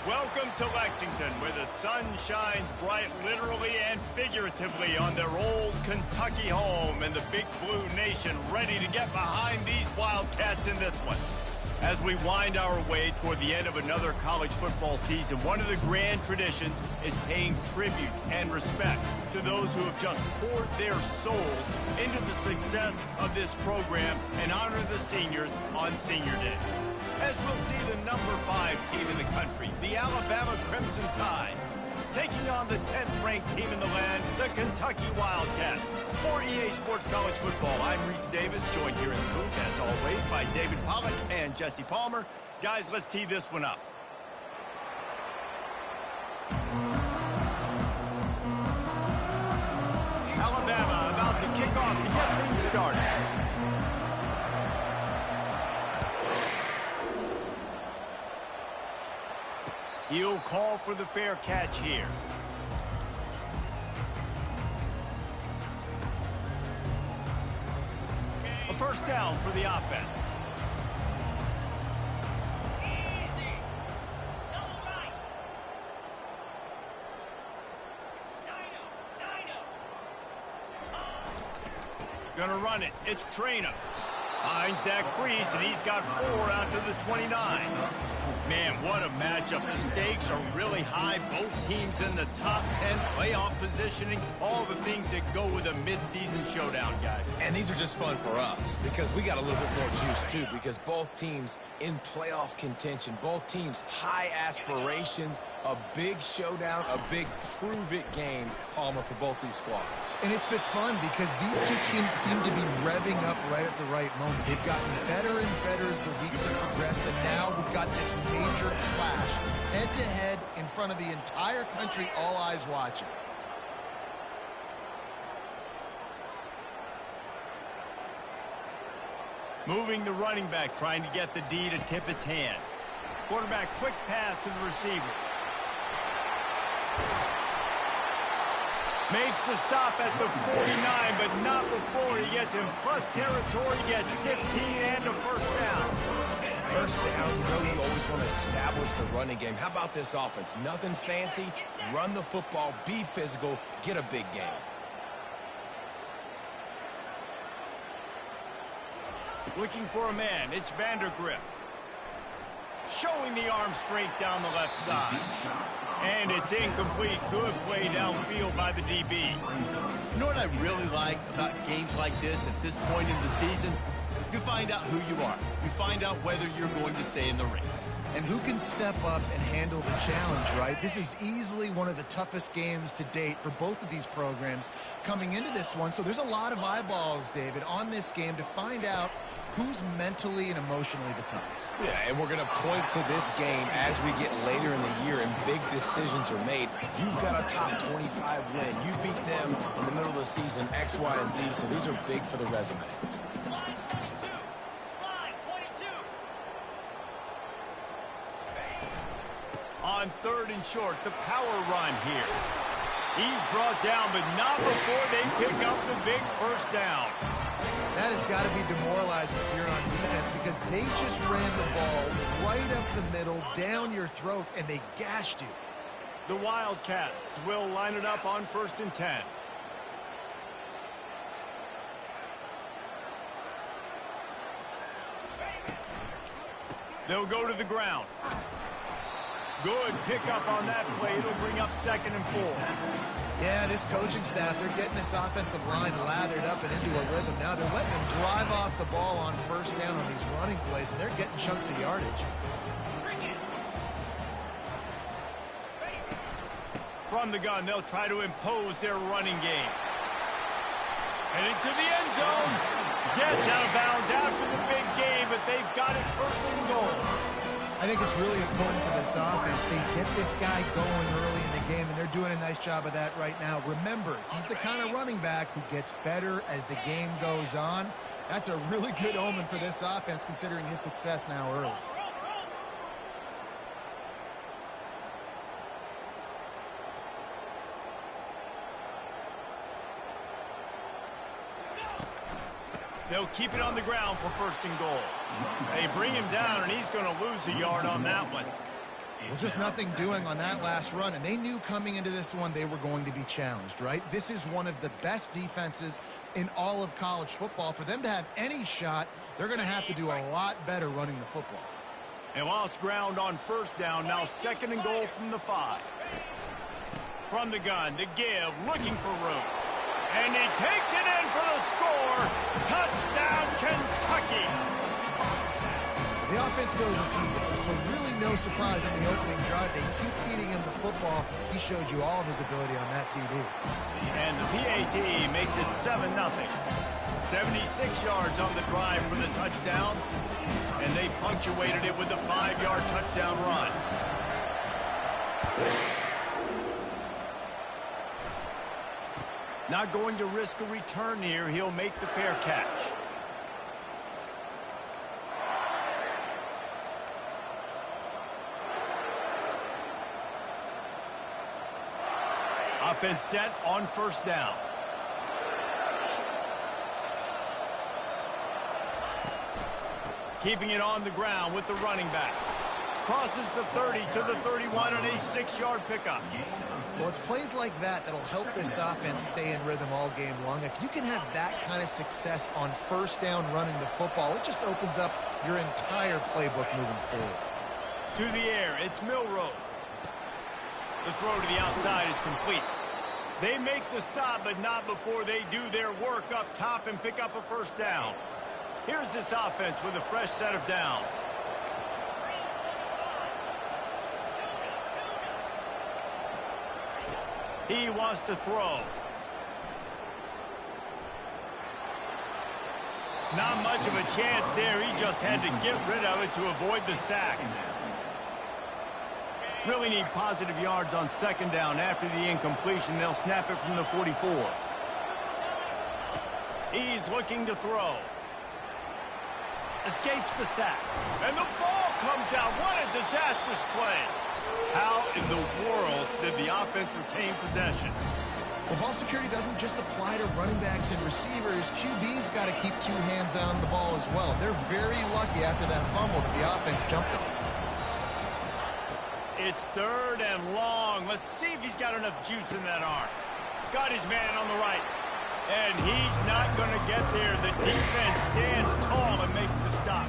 Welcome to Lexington, where the sun shines bright literally and figuratively on their old Kentucky home, and the Big Blue Nation ready to get behind these Wildcats in this one. As we wind our way toward the end of another college football season, one of the grand traditions is paying tribute and respect to those who have just poured their souls into the success of this program and honor the seniors on Senior Day. As we'll see the number 5 team in the country, the Alabama Crimson Tide, taking on the 10th-ranked team in the land, the Kentucky Wildcats. For EA Sports College Football, I'm Reese Davis, joined here in the booth, as always, by David Pollack and Jesse Palmer. Guys, let's tee this one up. Alabama about to kick off to get things started. He'll call for the fair catch here. A first down for the offense. Easy. Double right. Dino. Gonna run it. It's Trainer. Finds that crease, and he's got 4 out to the 29. Man, what a matchup. The stakes are really high. Both teams in the top 10, playoff positioning, all the things that go with a midseason showdown, guys. And these are just fun for us because we got a little bit more juice, too, because both teams in playoff contention, both teams high aspirations, a big showdown, a big prove-it game, Palmer, for both these squads. And it's been fun because these two teams seem to be revving up right at the right moment. They've gotten better and better as the weeks have progressed, and now we've got this major clash, head-to-head in front of the entire country, all eyes watching. Moving the running back, trying to get the D to tip its hand. Quarterback, quick pass to the receiver. Makes the stop at the 49, but not before he gets in plus territory, gets 15 and a first down. First down, you know you always want to establish the running game. How about this offense? Nothing fancy. Run the football, be physical, get a big game. Looking for a man, it's Vandergrift. Showing the arm straight down the left side. And it's incomplete. Good play downfield by the DB. You know what I really like about games like this at this point in the season? You find out who you are. You find out whether you're going to stay in the race. And who can step up and handle the challenge, right? This is easily one of the toughest games to date for both of these programs coming into this one. So there's a lot of eyeballs, David, on this game to find out who's mentally and emotionally the toughest. Yeah, and we're going to point to this game as we get later in the year and big decisions are made. You've got a top 25 win. You beat them in the middle of the season, X, Y, and Z, so these are big for the resume. On 3rd and short, the power run here. He's brought down, but not before they pick up the big first down. That has got to be demoralizing if you're on defense because they just ran the ball right up the middle, down your throats, and they gashed you. The Wildcats will line it up on 1st and 10. They'll go to the ground. Good pickup on that play. It'll bring up 2nd and 4. Yeah, this coaching staff, they're getting this offensive line lathered up and into a rhythm. Now they're letting them drive off the ball on 1st down on these running plays, and they're getting chunks of yardage. From the gun, they'll try to impose their running game. Heading to the end zone. Gets out of bounds after the big game, but they've got it 1st and goal. I think it's really important for this offense. They get this guy going early in the game, and they're doing a nice job of that right now. Remember, he's the kind of running back who gets better as the game goes on. That's a really good omen for this offense, considering his success now early. They'll keep it on the ground for 1st and goal. They bring him down, and he's going to lose a yard on that one. Well, just nothing doing on that last run, and they knew coming into this one they were going to be challenged, right? This is one of the best defenses in all of college football. For them to have any shot, they're going to have to do a lot better running the football. They lost ground on first down, now 2nd and goal from the 5. From the gun, the give, looking for room. And he takes it in for the score. Touchdown, Kentucky. The offense goes as he goes, so really no surprise on the opening drive. They keep feeding him the football. He showed you all of his ability on that TD. And the PAT makes it 7-0. 76 yards on the drive for the touchdown. And they punctuated it with a 5-yard touchdown run. Not going to risk a return here. He'll make the fair catch. Offense set on first down. Keeping it on the ground with the running back. Crosses the 30 to the 31 and a 6-yard pickup. Well, it's plays like that that'll help this offense stay in rhythm all game long. If you can have that kind of success on first down running the football, it just opens up your entire playbook moving forward. To the air, it's Milroe. The throw to the outside is complete. They make the stop, but not before they do their work up top and pick up a first down. Here's this offense with a fresh set of downs. He wants to throw. Not much of a chance there. He just had to get rid of it to avoid the sack. Really need positive yards on 2nd down. After the incompletion, they'll snap it from the 44. He's looking to throw. Escapes the sack. And the ball comes out. What a disastrous play. How in the world did the offense retain possession? Well, ball security doesn't just apply to running backs and receivers. QB's got to keep 2 hands on the ball as well. They're very lucky after that fumble that the offense jumped them. It's 3rd and long. Let's see if he's got enough juice in that arm. Got his man on the right. And he's not going to get there. The defense stands tall and makes the stop.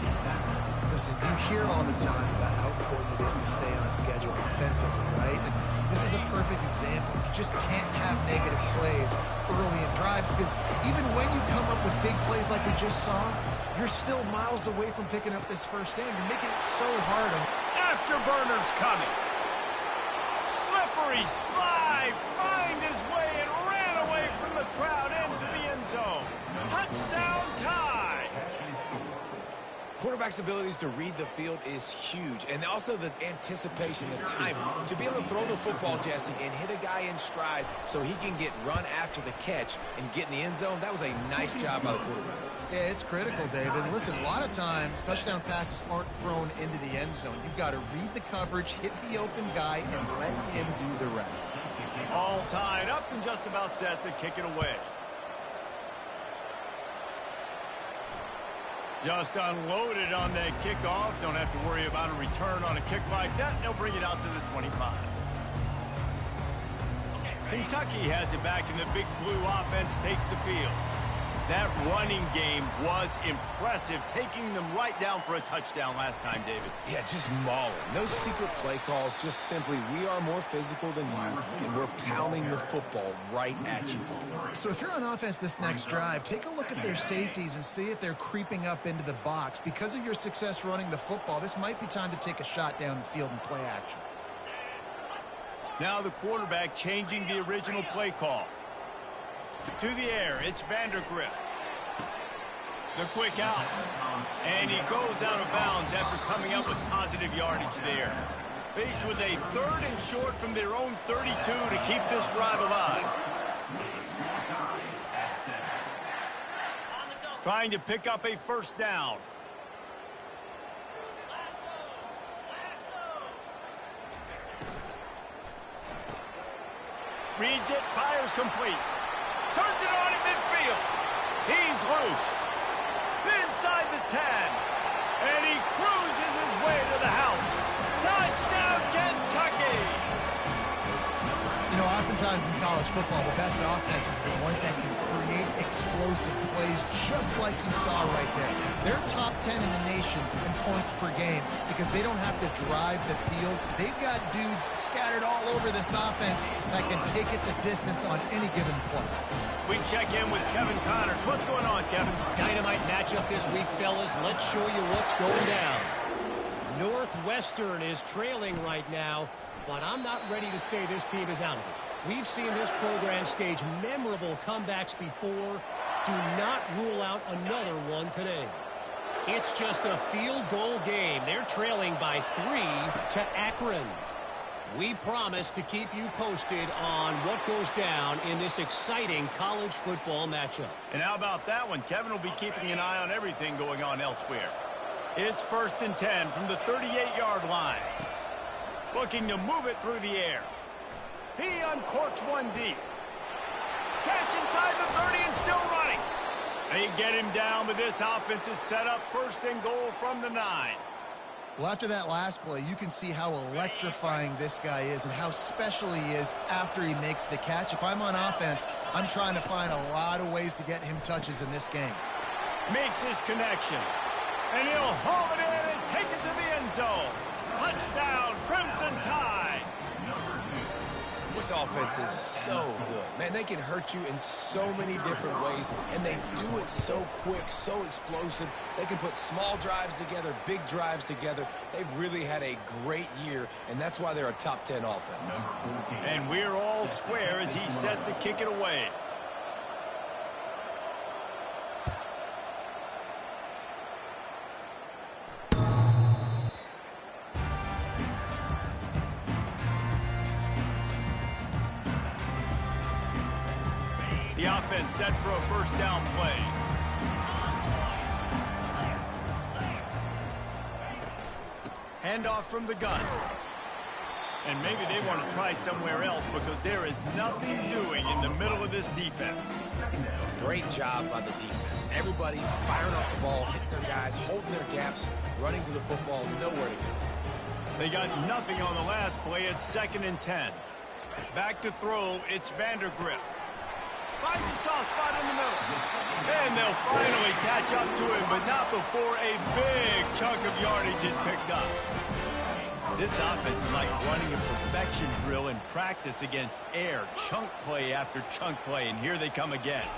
Listen, you hear all the time about how important it is to stay on schedule offensively, right? And this is a perfect example. You just can't have negative plays early in drives because even when you come up with big plays like we just saw, you're still miles away from picking up this first down. You're making it so hard. Afterburner's coming. Slippery slide. Find his way and ran away from the crowd into the end zone. Touchdown tie. Quarterback's abilities to read the field is huge, and also the anticipation, the timing. To be able to throw the football, Jesse, and hit a guy in stride so he can get run after the catch and get in the end zone, that was a nice job by the quarterback. Yeah, it's critical, David. Listen, a lot of times touchdown passes aren't thrown into the end zone. You've got to read the coverage, hit the open guy, and let him do the rest. All tied up and just about set to kick it away. Just unloaded on that kickoff. Don't have to worry about a return on a kick like that. They'll bring it out to the 25. Kentucky has it back, and the big blue offense takes the field. That running game was impressive, taking them right down for a touchdown last time, David. Yeah, just mauling. No secret play calls, just simply we are more physical than you, and we're pounding the football right at you. So if you're on offense this next drive, take a look at their safeties and see if they're creeping up into the box. Because of your success running the football, this might be time to take a shot down the field and play action. Now the quarterback changing the original play call. To the air, it's Vandergrift. The quick out. And he goes out of bounds after coming up with positive yardage there. Faced with a 3rd and short from their own 32 to keep this drive alive. Trying to pick up a first down. Reads it, fires complete. Turns it on in midfield. He's loose. Inside the 10. And he cruises his way to the house. Touchdown, Kansas! times in college football, the best offenses are the ones that can create explosive plays just like you saw right there. They're top 10 in the nation in points per game because they don't have to drive the field. They've got dudes scattered all over this offense that can take it the distance on any given play. We check in with Kevin Connors. What's going on, Kevin? Dynamite matchup this week, fellas. Let's show you what's going down. Northwestern is trailing right now, but I'm not ready to say this team is out of it. We've seen this program stage memorable comebacks before. Do not rule out another one today. It's just a field goal game. They're trailing by 3 to Akron. We promise to keep you posted on what goes down in this exciting college football matchup. And how about that one? Kevin will be keeping an eye on everything going on elsewhere. It's 1st and 10 from the 38-yard line. Looking to move it through the air. He uncorks one deep. Catch inside the 30 and still running. They get him down, but this offense is set up 1st and goal from the 9. Well, after that last play, you can see how electrifying this guy is and how special he is after he makes the catch. If I'm on offense, I'm trying to find a lot of ways to get him touches in this game. Makes his connection. And he'll haul it in and take it to the end zone. Touchdown, Crimson Tide. This offense is so good. Man, they can hurt you in so many different ways, and they do it so quick, so explosive. They can put small drives together, big drives together. They've really had a great year, and that's why they're a top 10 offense. And we're all square as he's set to kick it away. The offense set for a 1st down play. Handoff from the gun. And maybe they want to try somewhere else because there is nothing doing in the middle of this defense. Great job by the defense. Everybody firing off the ball, hitting their guys, holding their gaps, running to the football, nowhere to go. They got nothing on the last play. It's 2nd and 10. Back to throw. It's Vandergrift. Finds a soft spot in the middle. And they'll finally catch up to him, but not before a big chunk of yardage is picked up. This offense is like running a perfection drill in practice against air. Chunk play after chunk play, and here they come again.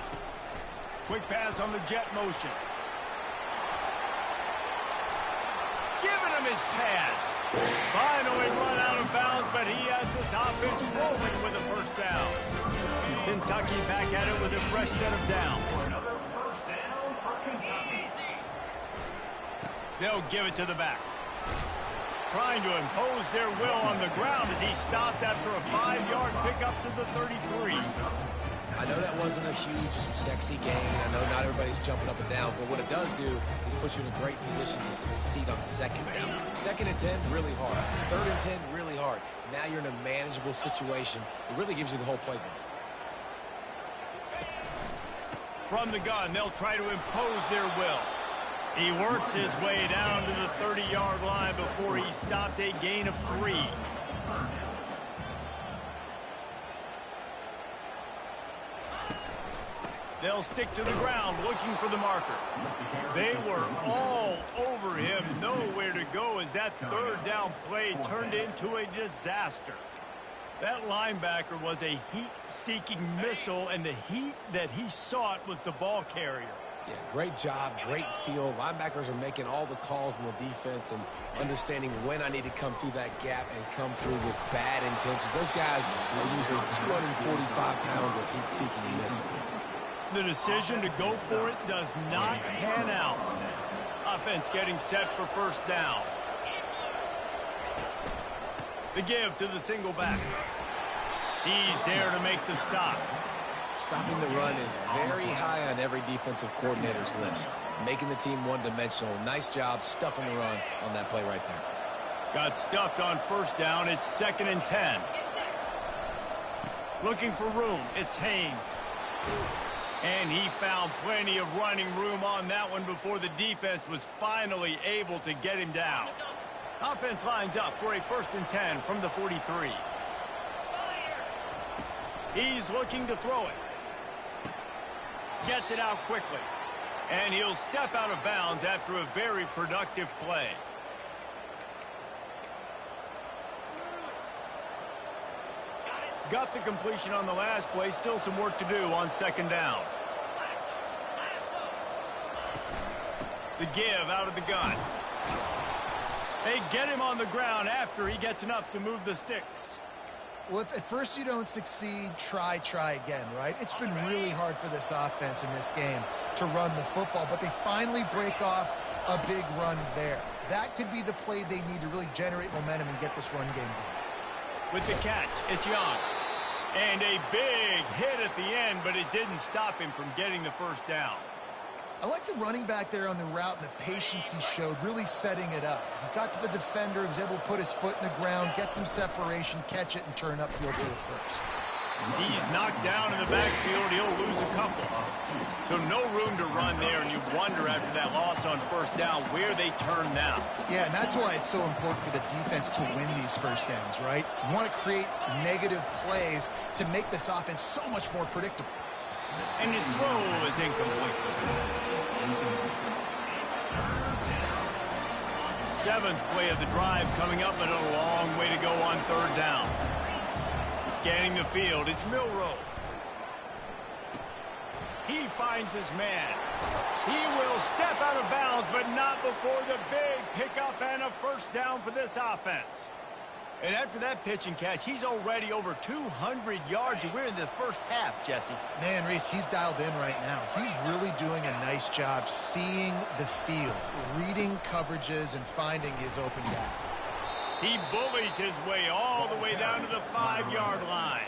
Quick pass on the jet motion. Giving him his pads. Finally run out of bounds, but he has this offense rolling with a 1st down. Kentucky back at it with a fresh set of downs. They'll give it to the back. Trying to impose their will on the ground as he stopped after a 5-yard pickup to the 33. I know that wasn't a huge, sexy gain. I know not everybody's jumping up and down, but what it does do is put you in a great position to succeed on 2nd down. 2nd and 10, really hard. 3rd and 10, really hard. Now you're in a manageable situation. It really gives you the whole playbook. From the gun, they'll try to impose their will. He works his way down to the 30-yard line before he stopped a gain of 3. They'll stick to the ground looking for the marker. They were all over him, nowhere to go as that 3rd down play turned into a disaster. That linebacker was a heat-seeking missile, and the heat that he sought was the ball carrier. Yeah, great job, great feel. Linebackers are making all the calls in the defense and understanding when I need to come through that gap and come through with bad intentions. Those guys are using 245 pounds of heat-seeking missile. The decision to go for it does not pan out. Offense getting set for 1st down. The give to the single back. He's there to make the stop. Stopping the run is very high on every defensive coordinator's list. Making the team one-dimensional. Nice job stuffing the run on that play right there. Got stuffed on 1st down. It's 2nd and 10. Looking for room. It's Haynes. And he found plenty of running room on that one before the defense was finally able to get him down. Offense lines up for a 1st and 10 from the 43. He's looking to throw it. Gets it out quickly. And he'll step out of bounds after a very productive play. Got the completion on the last play. Still some work to do on second down. The give out of the gun. They get him on the ground after he gets enough to move the sticks. Well, if at first you don't succeed, try again, right? It's been really hard for this offense in this game to run the football, but they finally break off a big run there. That could be the play they need to really generate momentum and get this run game going. With the catch, it's Young. And a big hit at the end, but it didn't stop him from getting the first down. I like the running back there on the route and the patience he showed, really setting it up. He got to the defender, was able to put his foot in the ground, get some separation, catch it, and turn upfield to the first. He's knocked down in the backfield. He'll lose a couple. So no room to run there, and you wonder after that loss on first down where they turn now. Yeah, and that's why it's so important for the defense to win these first downs, right? You want to create negative plays to make this offense so much more predictable. And his throw is incomplete. Seventh play of the drive coming up, but a long way to go on third down. Scanning the field, it's Milroe. He finds his man. He will step out of bounds, but not before the big pickup and a first down for this offense. And after that pitch and catch, he's already over 200 yards. We're in the first half, Jesse. Man, Reese, he's dialed in right now. He's really doing a nice job seeing the field, reading coverages, and finding his open guy. He bullies his way all the way down to the 5-yard line.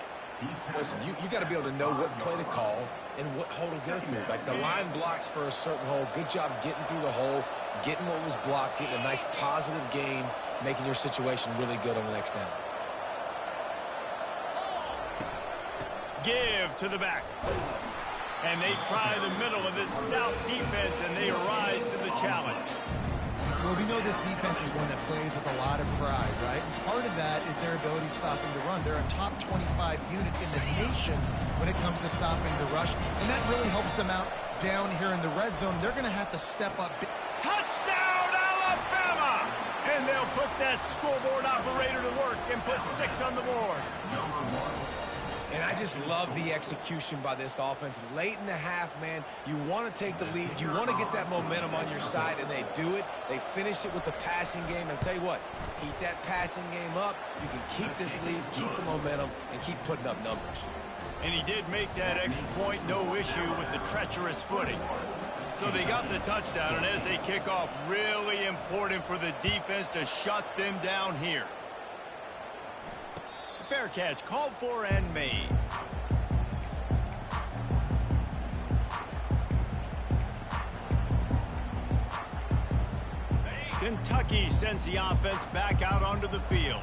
Listen, you got to be able to know what play to call and what hole to go through. Like the line blocks for a certain hole. Good job getting through the hole, getting what was blocked, getting a nice positive gain, making your situation really good on the next down. Give to the back. And they try the middle of this stout defense, and they rise to the challenge. Well, we know this defense is one that plays with a lot of pride, right? Part of that is their ability stopping the run. They're a top 25 unit in the nation when it comes to stopping the rush, and that really helps them out down here in the red zone. They're going to have to step up. Touchdown, Alabama! And they'll put that scoreboard operator to work and put 6 on the board. And I just love the execution by this offense. Late in the half, man, you want to take the lead. You want to get that momentum on your side, and they do it. They finish it with the passing game. And I'll tell you what, keep that passing game up. You can keep this lead, keep the momentum, and keep putting up numbers. And he did make that extra point, no issue with the treacherous footing. So they got the touchdown, and as they kick off, really important for the defense to shut them down here. Fair catch called for and made. Kentucky sends the offense back out onto the field.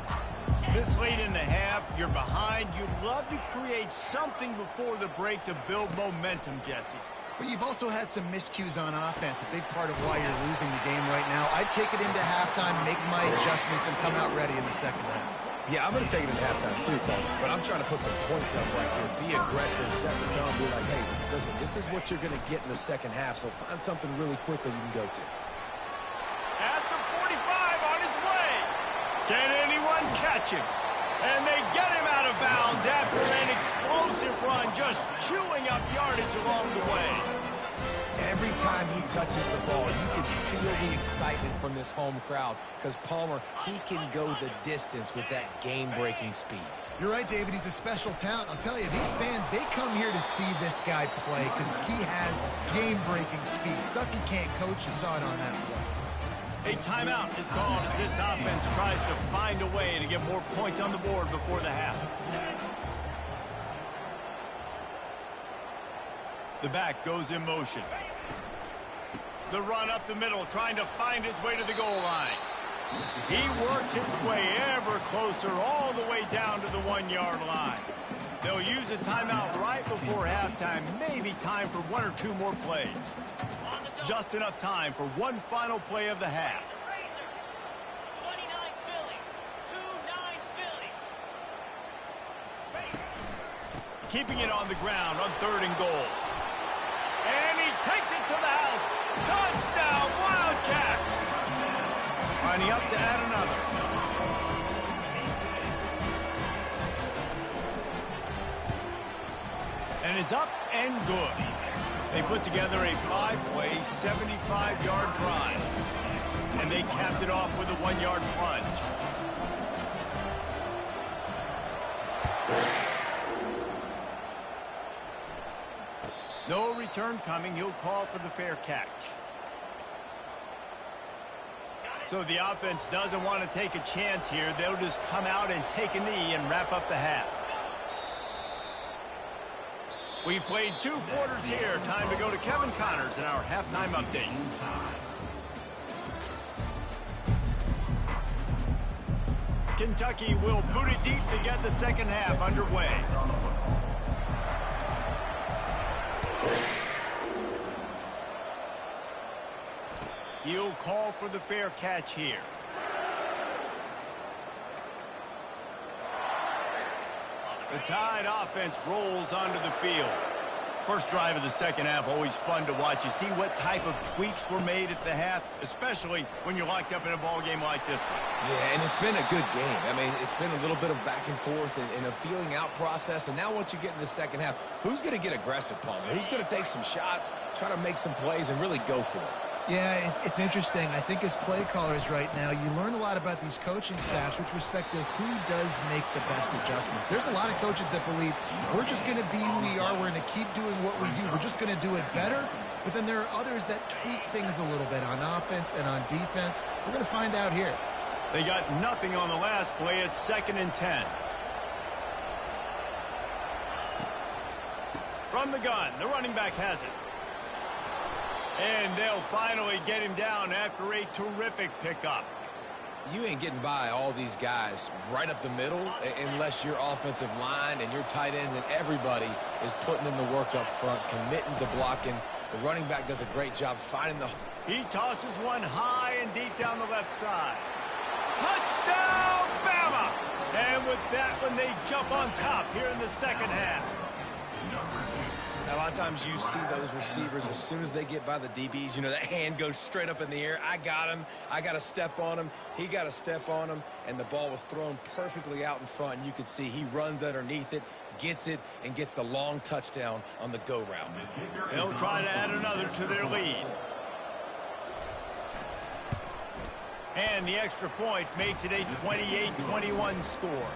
This late in the half, you're behind. You'd love to create something before the break to build momentum, Jesse. But you've also had some miscues on offense, a big part of why you're losing the game right now. I'd take it into halftime, make my adjustments, and come out ready in the second half. Yeah, I'm going to take it in halftime too, Paul. But I'm trying to put some points up right here. Be aggressive, set the tone, be like, hey, listen, this is what you're going to get in the second half, so find something really quickly you can go to. At the 45 on his way. Can anyone catch him? And they get him out of bounds after an explosive run, just chewing up yardage along the way. Every time he touches the ball, you can feel the excitement from this home crowd because Palmer, he can go the distance with that game-breaking speed. You're right, David. He's a special talent. I'll tell you, these fans, they come here to see this guy play because he has game-breaking speed. Stuff you can't coach. You saw it on that play. A timeout is called as this offense tries to find a way to get more points on the board before the half. The back goes in motion. The run up the middle, trying to find his way to the goal line. He works his way ever closer all the way down to the 1-yard line. They'll use a timeout right before halftime, maybe time for 1 or 2 more plays. Just enough time for one final play of the half. 29 Philly. 2-9 Philly. keeping it on the ground on 3rd and goal. And he takes it to the house. Touchdown, Wildcats! Lining up to add another. And it's up and good. They put together a 5-play, 75-yard drive. And they capped it off with a 1-yard plunge. No return coming. He'll call for the fair catch. So the offense doesn't want to take a chance here. They'll just come out and take a knee and wrap up the half. We've played 2 quarters here. Time to go to Kevin Connors in our halftime update. Kentucky will boot it deep to get the second half underway. He'll call for the fair catch here. The Tide offense rolls onto the field. First drive of the second half, always fun to watch. You see what type of tweaks were made at the half, especially when you're locked up in a ball game like this one. Yeah, and it's been a good game. I mean, it's been a little bit of back and forth and a feeling out process. And now once you get in the second half, who's going to get aggressive, Palmer? Who's going to take some shots, try to make some plays, and really go for it? Yeah, it's interesting. I think as play callers right now, you learn a lot about these coaching staffs with respect to who does make the best adjustments. There's a lot of coaches that believe we're just going to be who we are. We're going to keep doing what we do. We're just going to do it better. But then there are others that tweak things a little bit on offense and on defense. We're going to find out here. They got nothing on the last play. It's 2nd and 10. From the gun, the running back has it. And they'll finally get him down after a terrific pickup. You ain't getting by all these guys right up the middle unless your offensive line and your tight ends and everybody is putting in the work up front, committing to blocking. The running back does a great job finding the... He tosses one high and deep down the left side. Touchdown, Bama! And with that one, they jump on top here in the second half. A lot of times you see those receivers, as soon as they get by the DBs, you know, that hand goes straight up in the air. I got him. I got to step on him. He got to step on him. And the ball was thrown perfectly out in front. And you can see he runs underneath it, gets it, and gets the long touchdown on the go route. They'll try to add another to their lead. And the extra point makes it a 28-21 score.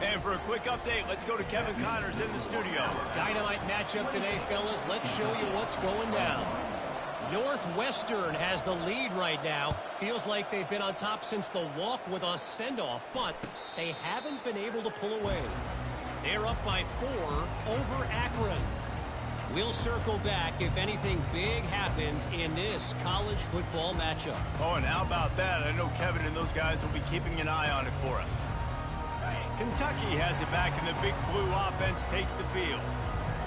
And for a quick update, let's go to Kevin Connors in the studio. Dynamite matchup today, fellas. Let's show you what's going down. Northwestern has the lead right now. Feels like they've been on top since the walk with a send-off, but they haven't been able to pull away. They're up by 4 over Akron. We'll circle back if anything big happens in this college football matchup. Oh, and how about that? I know Kevin and those guys will be keeping an eye on it for us. Kentucky has it back, and the big blue offense takes the field.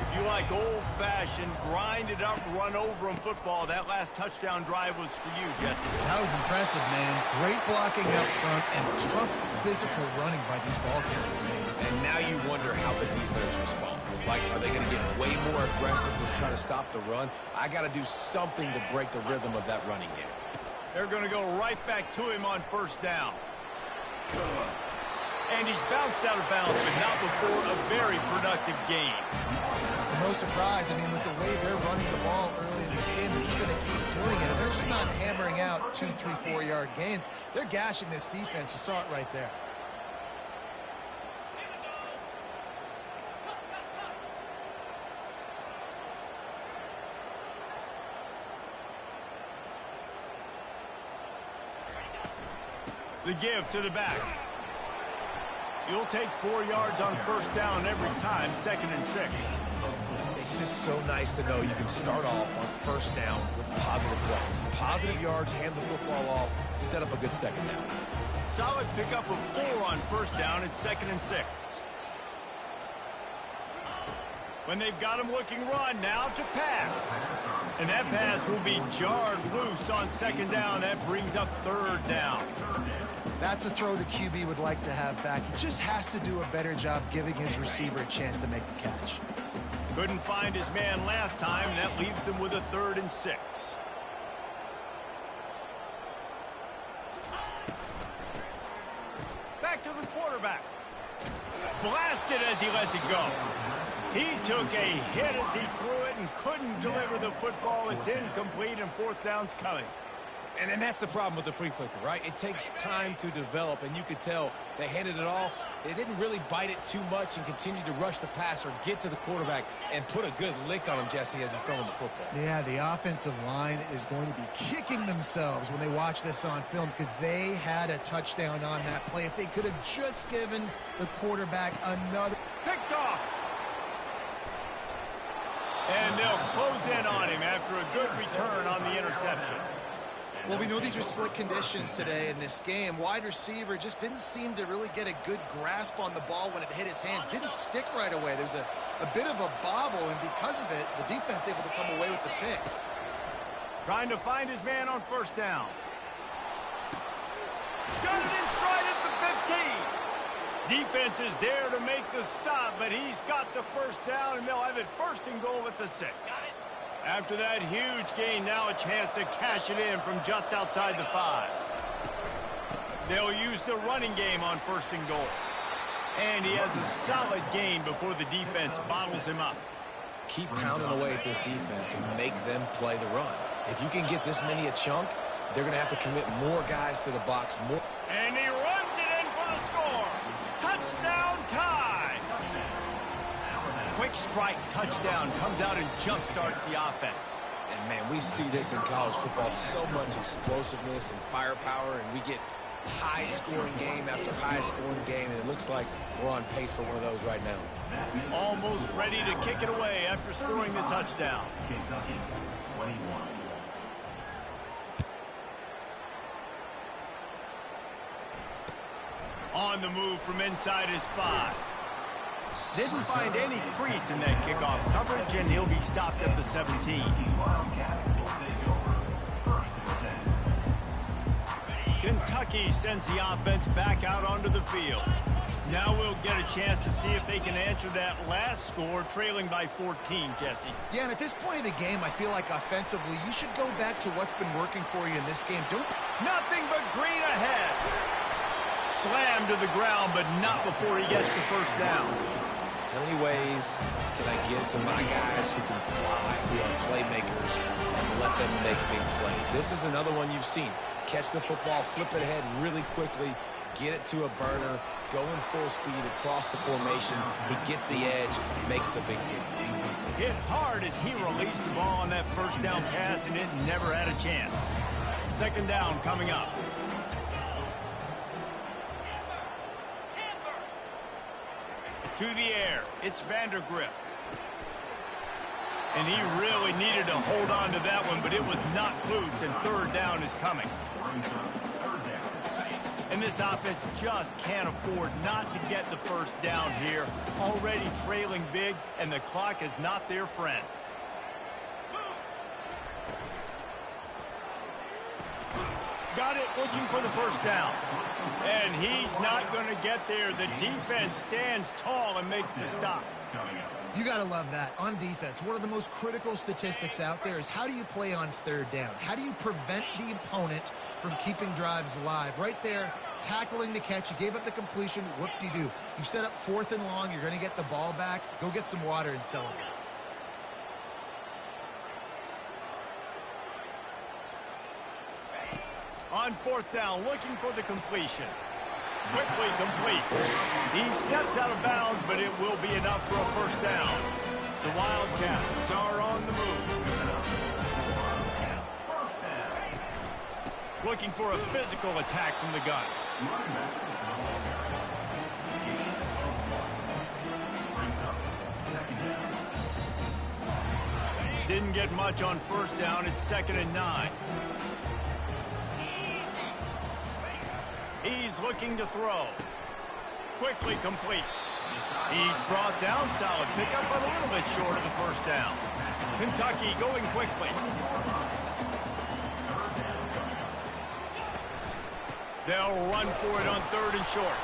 If you like old-fashioned, grind-it-up, run-over-'em football, that last touchdown drive was for you, Jesse. That was impressive, man. Great blocking up front and tough physical running by these ball carriers. And now you wonder how the defense responds. Like, are they going to get way more aggressive to try to stop the run? I got to do something to break the rhythm of that running game. They're going to go right back to him on first down. And he's bounced out of bounds, but not before a very productive game. No surprise. I mean, with the way they're running the ball early in this game, they're just going to keep doing it. And they're just not hammering out 2, 3, 4-yard gains. They're gashing this defense. You saw it right there. The give to the back. You'll take 4 yards on first down every time, 2nd and 6. It's just so nice to know you can start off on first down with positive plays. Positive yards, hand the football off, set up a good second down. Solid pickup of 4 on first down. It's 2nd and 6. When they've got him looking run, now to pass. And that pass will be jarred loose on second down. That brings up third down. That's a throw the QB would like to have back. He just has to do a better job giving his receiver a chance to make the catch. Couldn't find his man last time, and that leaves him with a 3rd and 6. Back to the quarterback. Blasted as he lets it go. He took a hit as he threw it and couldn't deliver the football. It's incomplete, and 4th down's coming. And that's the problem with the flea flicker, right? It takes time to develop, and you could tell they handed it off. They didn't really bite it too much and continue to rush the passer, get to the quarterback, and put a good lick on him, Jesse, as he's throwing the football. Yeah, the offensive line is going to be kicking themselves when they watch this on film because they had a touchdown on that play. If they could have just given the quarterback another... Picked off. And they'll close in on him after a good return on the interception. Well, we know these are slick conditions today in this game. Wide receiver just didn't seem to really get a good grasp on the ball when it hit his hands. Didn't stick right away. There's a bit of a bobble, and because of it, the defense able to come away with the pick. Trying to find his man on 1st down. Got it in stride at the 15. Defense is there to make the stop, but he's got the 1st down, and they'll have it 1st and goal at the 6. After that huge gain, now a chance to cash it in from just outside the 5. They'll use the running game on 1st and goal. And he has a solid gain before the defense bottles him up. Keep pounding away at this defense and make them play the run. If you can get this many a chunk, they're going to have to commit more guys to the box. And he runs it in for the score. Touchdown tie. Quick strike touchdown comes out and jump-starts the offense. And, man, we see this in college football, so much explosiveness and firepower, and we get high-scoring game after high-scoring game, and it looks like we're on pace for one of those right now. Almost ready to kick it away after scoring the touchdown. On the move from inside his 5. Didn't find any crease in that kickoff coverage, and he'll be stopped at the 17. Kentucky sends the offense back out onto the field. Now we'll get a chance to see if they can answer that last score, trailing by 14, Jesse. Yeah, and at this point of the game, I feel like offensively, you should go back to what's been working for you in this game. Nothing but green ahead. Slammed to the ground, but not before he gets the 1st down. How many ways can I get to my guys who can fly, who are playmakers, and let them make big plays? This is another one you've seen. Catch the football, flip it ahead really quickly, get it to a burner, go in full speed across the formation. He gets the edge, makes the big play. Hit hard as he released the ball on that 1st down pass, and it never had a chance. 2nd down coming up. To the air, it's Vandergriff. And he really needed to hold on to that one, but it was not loose, and 3rd down is coming. And this offense just can't afford not to get the 1st down here. Already trailing big, and the clock is not their friend. Got it, looking for the 1st down. And he's not going to get there. The defense stands tall and makes the stop. You got to love that. On defense, one of the most critical statistics out there is how do you play on 3rd down? How do you prevent the opponent from keeping drives alive? Right there, tackling the catch. You gave up the completion. Whoop-de-doo. You set up 4th and long. You're going to get the ball back. Go get some water and celebrate. On 4th down, looking for the completion. Quickly complete. He steps out of bounds, but it will be enough for a 1st down. The Wildcats are on the move. Looking for a physical attack from the gun. Didn't get much on 1st down. It's 2nd and 9. He's looking to throw. Quickly complete. He's brought down, solid pickup, but a little bit short of the 1st down. Kentucky going quickly. They'll run for it on 3rd and short.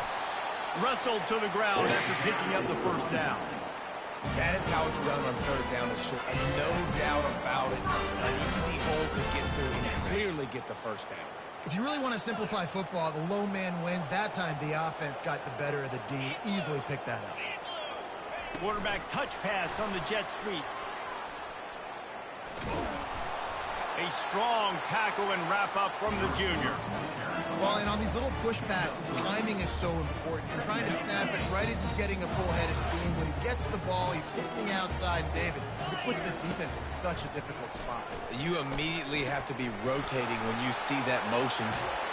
Wrestled to the ground after picking up the first down. That is how it's done on 3rd down and short, and no doubt about it, an easy hole to get through and clearly get the first down. If you really want to simplify football, the low man wins. That time the offense got the better of the D. Easily picked that up. Quarterback touch pass on the jet sweep. A strong tackle and wrap up from the junior. Well, and on these little push passes, timing is so important. And trying to snap it right as he's getting a full head of steam. When he gets the ball, he's hitting the outside. And David, it puts the defense in such a difficult spot. You immediately have to be rotating when you see that motion.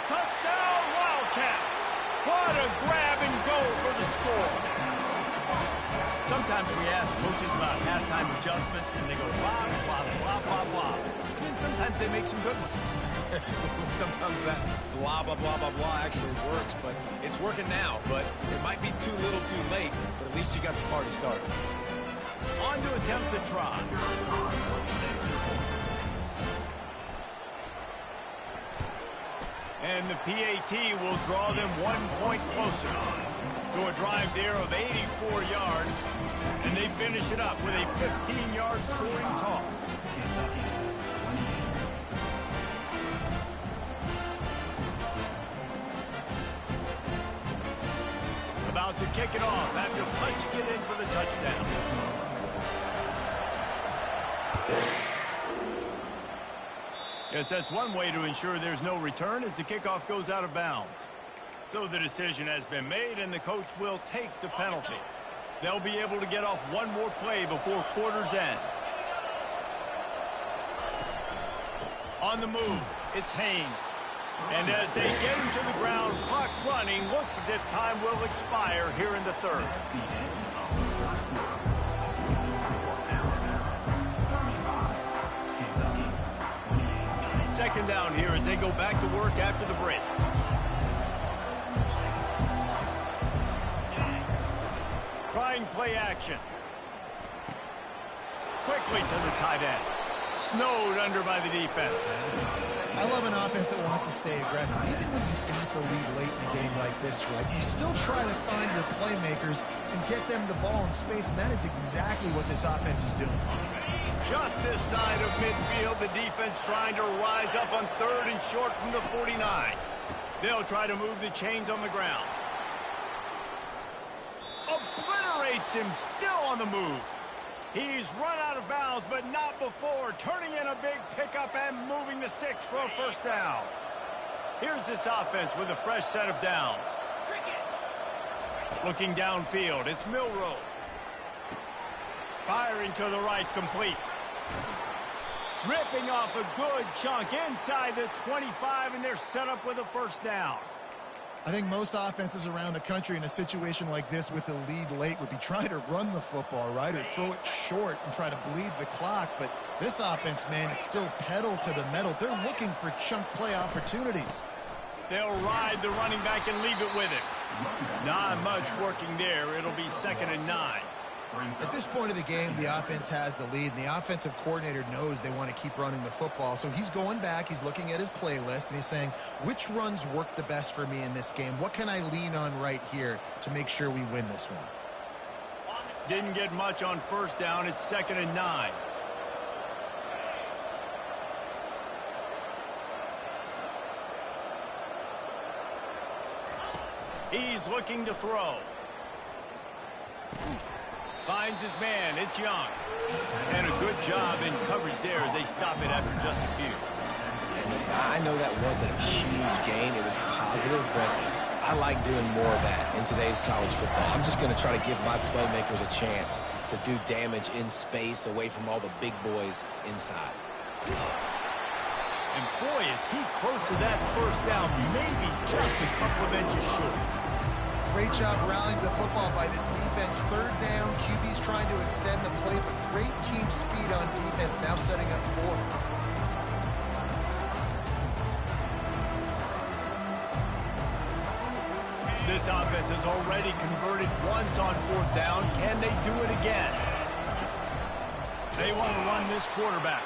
Touchdown, Wildcats! What a grab and go for the score. Sometimes we ask coaches about halftime adjustments, and they go blah, blah, blah, blah, blah. And then sometimes they make some good ones. Sometimes that blah, blah, blah, blah, blah actually works, but it's working now. But it might be too little too late, but at least you got the party started. On to attempt the try. And the PAT will draw them 1 point closer. So a drive there of 84 yards, and they finish it up with a 15-yard scoring toss. About to kick it off after punching it in for the touchdown. Yes, that's one way to ensure there's no return as the kickoff goes out of bounds. So the decision has been made, and the coach will take the penalty. They'll be able to get off one more play before quarter's end. On the move, it's Haynes. And as they get him to the ground, clock running, looks as if time will expire here in the 3rd. Second down here as they go back to work after the break. Trying play action. Quickly to the tight end. Snowed under by the defense. I love an offense that wants to stay aggressive. Even when you've got the lead late in a game like this, right, you still try to find your playmakers and get them the ball in space, and that is exactly what this offense is doing. Just this side of midfield, the defense trying to rise up on 3rd and short from the 49. They'll try to move the chains on the ground. Obliterates him, still on the move. He's run out of bounds, but not before turning in a big pickup and moving the sticks for a first down. Here's this offense with a fresh set of downs. Looking downfield, it's Milroe. Firing to the right, complete. Ripping off a good chunk inside the 25, and they're set up with a first down. I think most offenses around the country in a situation like this with the lead late would be trying to run the football, right, or throw it short and try to bleed the clock. But this offense, man, it's still pedal to the metal. They're looking for chunk play opportunities. They'll ride the running back and leave it with him. Not much working there. It'll be 2nd and 9. At this point of the game, the offense has the lead, and the offensive coordinator knows they want to keep running the football. So he's going back, he's looking at his playlist, and he's saying, which runs work the best for me in this game? What can I lean on right here to make sure we win this one? Didn't get much on first down. It's 2nd and 9. He's looking to throw. Finds his man. It's Young. And a good job in coverage there as they stop it after just a few. And listen, I know that wasn't a huge gain. It was positive, but I like doing more of that in today's college football. I'm just going to try to give my playmakers a chance to do damage in space away from all the big boys inside. And boy, is he close to that first down, maybe just a couple of inches short. Great job rallying the football by this defense. 3rd down, QB's trying to extend the play, but great team speed on defense, now setting up 4th. This offense has already converted once on 4th down. Can they do it again? They want to run this quarterback.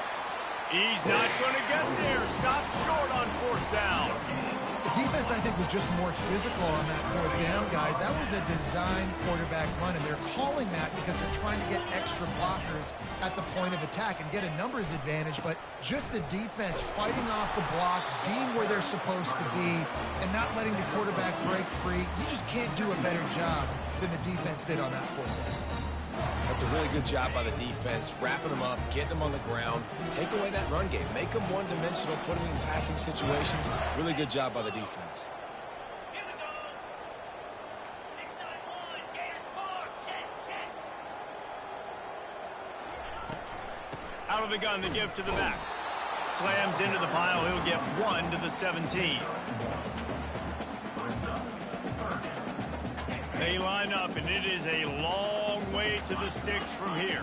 He's not going to get there. Stopped short on 4th down. The defense, I think, was just more physical on that 4th down, guys. That was a design quarterback run, and they're calling that because they're trying to get extra blockers at the point of attack and get a numbers advantage, but just the defense fighting off the blocks, being where they're supposed to be, and not letting the quarterback break free. You just can't do a better job than the defense did on that 4th down. That's a really good job by the defense, wrapping them up, getting them on the ground, take away that run game, make them one-dimensional, put them in passing situations. Really good job by the defense. Here we go. 6-9-1. Gators score. Check. Out of the gun, the give to the back. Slams into the pile. He'll get 1 to the 17. They line up, and it is a long way to the sticks from here.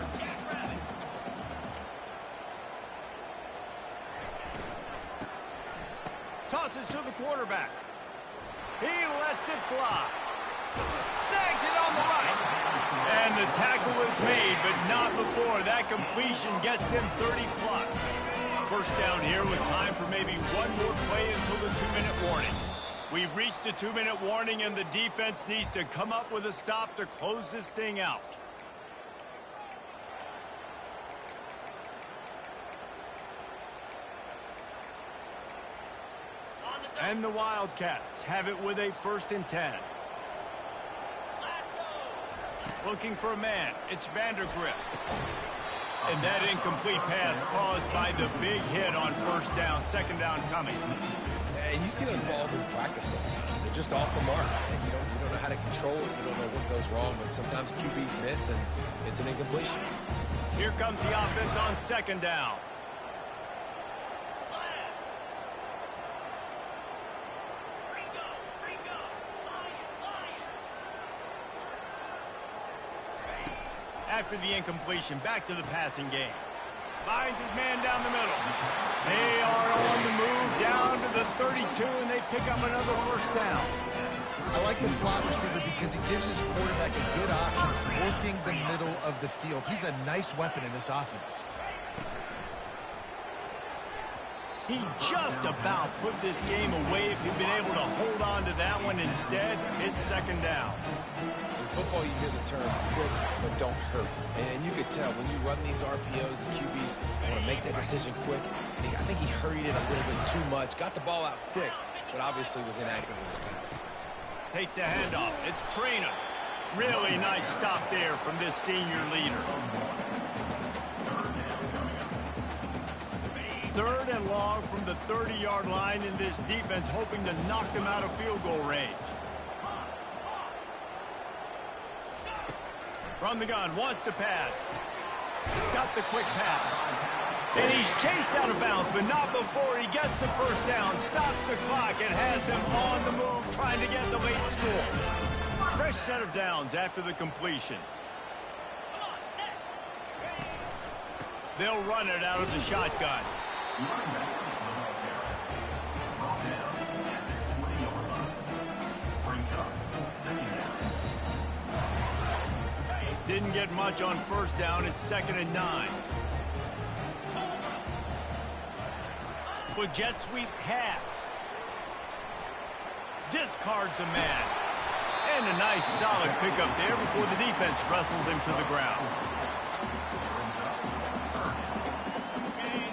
Tosses to the quarterback. He lets it fly. Snags it on the right. And the tackle is made, but not before that completion gets them 30-plus. First down here with time for maybe one more play until the 2-minute warning. We've reached the 2-minute warning, and the defense needs to come up with a stop to close this thing out. And the Wildcats have it with a 1st and 10. Looking for a man. It's Vandergrift. And that incomplete pass caused by the big hit on 1st down. 2nd down coming. And you see those balls in practice sometimes. They're just off the mark. And you don't know how to control it. You don't know what goes wrong. But sometimes QBs miss, and it's an incompletion. Here comes the offense on 2nd down. After the incompletion, back to the passing game. Finds his man down the middle. They are on the move down to the 32, and they pick up another 1st down. I like the slot receiver because he gives his quarterback a good option working the middle of the field. He's a nice weapon in this offense. He just about put this game away if he'd been able to hold on to that one. Instead, it's 2nd down. In football, you hear the term quick, but don't hurt. And you could tell when you run these RPOs, the QBs want to make that decision quick. I think he hurried it a little bit too much, got the ball out quick, but obviously was inaccurate with his pass. Takes the handoff. It's Trainer. Really nice stop there from this senior leader. 3rd and long from the 30-yard line, in this defense hoping to knock them out of field goal range. From the gun, wants to pass. Got the quick pass. And he's chased out of bounds, but not before he gets the 1st down. Stops the clock and has him on the move, trying to get the late score. Fresh set of downs after the completion. They'll run it out of the shotgun. Didn't get much on 1st down. It's 2nd and 9. With jet sweep pass. Discards a man. And a nice solid pickup there before the defense wrestles him to the ground.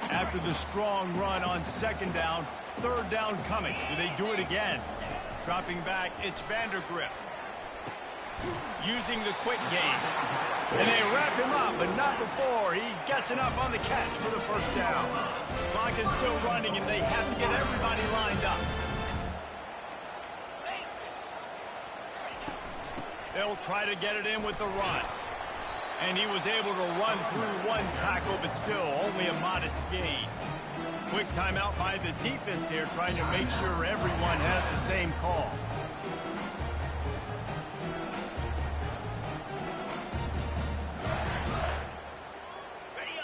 After the strong run on 2nd down, 3rd down coming. Do they do it again? Dropping back, it's Vandergrift. Using the quick game. And they wrap him up, but not before he gets enough on the catch for the 1st down. Clock is still running, and they have to get everybody lined up. They'll try to get it in with the run. And he was able to run through one tackle, but still only a modest gain. Quick timeout by the defense there, trying to make sure everyone has the same call.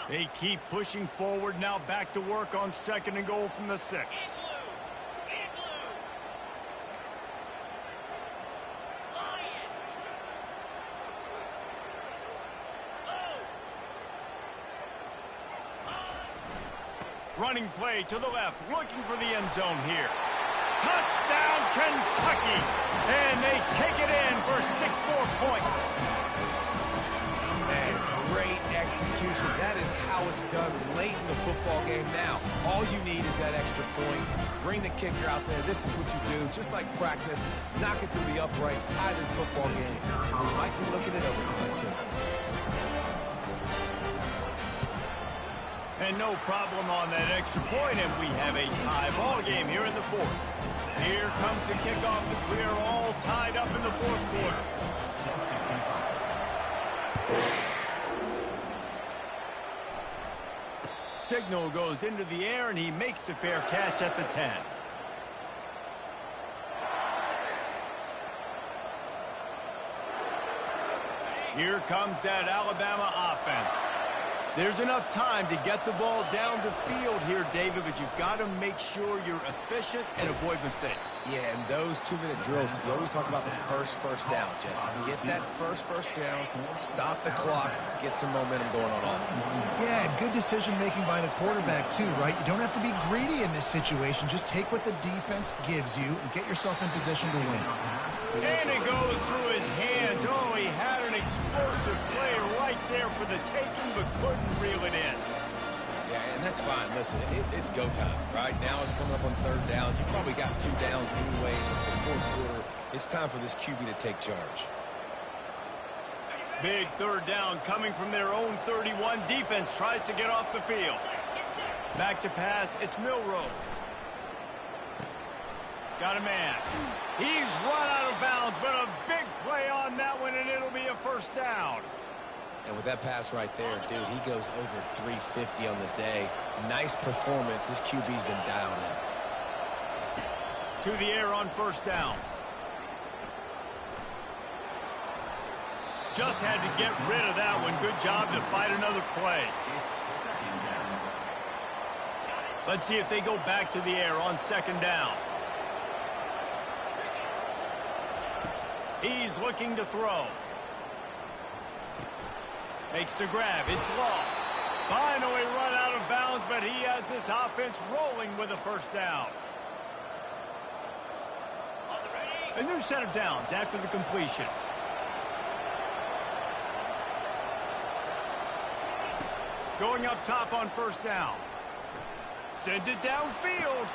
They keep pushing forward, now back to work on 2nd and goal from the 6. Running play to the left, looking for the end zone here. Touchdown, Kentucky! And they take it in for 6 more points. Man, great execution. That is how it's done late in the football game now. All you need is that extra point. Bring the kicker out there. This is what you do. Just like practice, knock it through the uprights, tie this football game. We might be looking at overtime soon. And no problem on that extra point, and we have a tie ball game here in the 4th. Here comes the kickoff as we are all tied up in the 4th quarter. Signal goes into the air, and he makes the fair catch at the 10. Here comes that Alabama offense. There's enough time to get the ball down the field here, David, but you've got to make sure you're efficient and avoid mistakes. Yeah, and those 2-minute drills, you always talk about the first down, Jesse. Get that first down, stop the clock, get some momentum going on offense. Yeah, and good decision-making by the quarterback, too, right? You don't have to be greedy in this situation. Just take what the defense gives you and get yourself in position to win. And it goes through his hands. Oh, he had an explosive play right there for the taking, but couldn't reel it in. Yeah, and that's fine. Listen, it's go time. Right now it's coming up on 3rd down. You probably got 2 downs anyways. It's the 4th quarter. It's time for this QB to take charge. Big 3rd down coming from their own 31. Defense tries to get off the field. Back to pass. It's Milroe. Got a man. He's run out of bounds, but a big play on that one, and it'll be a 1st down. And with that pass right there, dude, he goes over 350 on the day. Nice performance. This QB's been dialed in. To the air on 1st down. Just had to get rid of that one. Good job to fight another play. Let's see if they go back to the air on 2nd down. He's looking to throw. Makes the grab. It's Law. Finally run out of bounds, but he has this offense rolling with a 1st down. A new set of downs after the completion. Going up top on 1st down. Sends it downfield.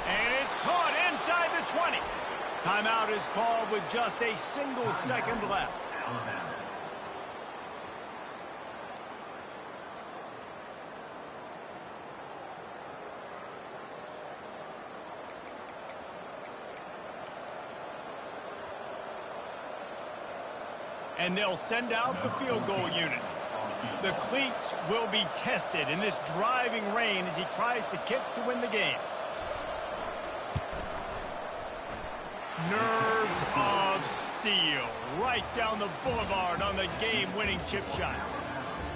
And it's caught inside the 20. Timeout is called with just a single second left. And they'll send out the field goal unit. The cleats will be tested in this driving rain as he tries to kick to win the game. Nerves of steel right down the boulevard on the game-winning chip shot.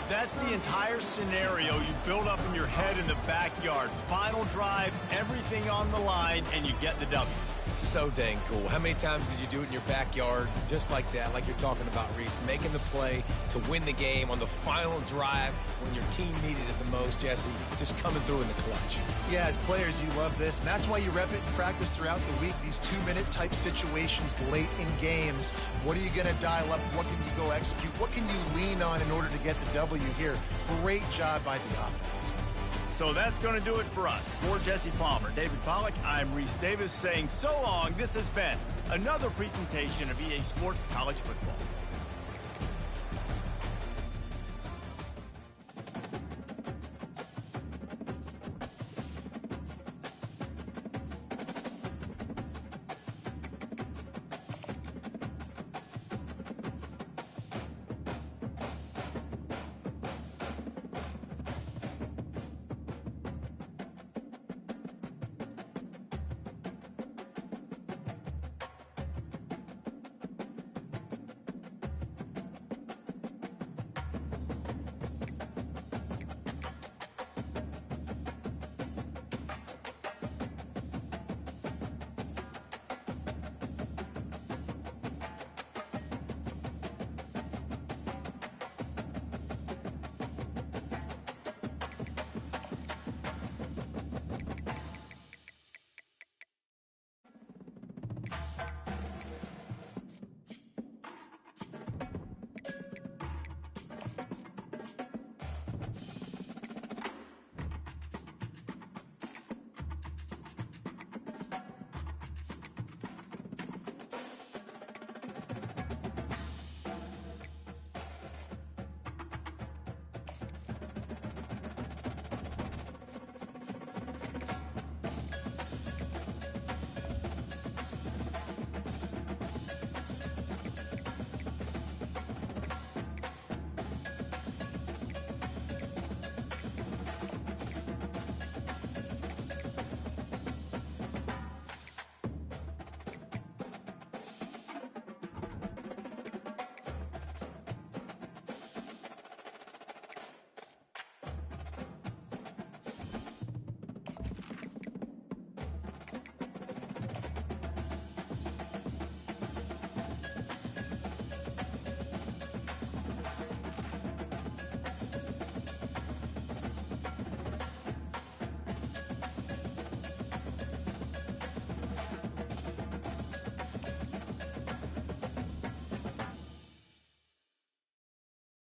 That's the entire scenario you build up in your head in the backyard. Final drive, everything on the line, and you get the W. So dang cool. How many times did you do it in your backyard just like that, like you're talking about, Reese, making the play to win the game on the final drive when your team needed it the most, Jesse, just coming through in the clutch. Yeah, as players, you love this, and that's why you rep it in practice throughout the week, these 2-minute type situations late in games. What are you going to dial up? What can you go execute? What can you lean on in order to get the W here? Great job by the offense. So that's going to do it for us. For Jesse Palmer, David Pollack, I'm Reese Davis saying so long. This has been another presentation of EA Sports College Football.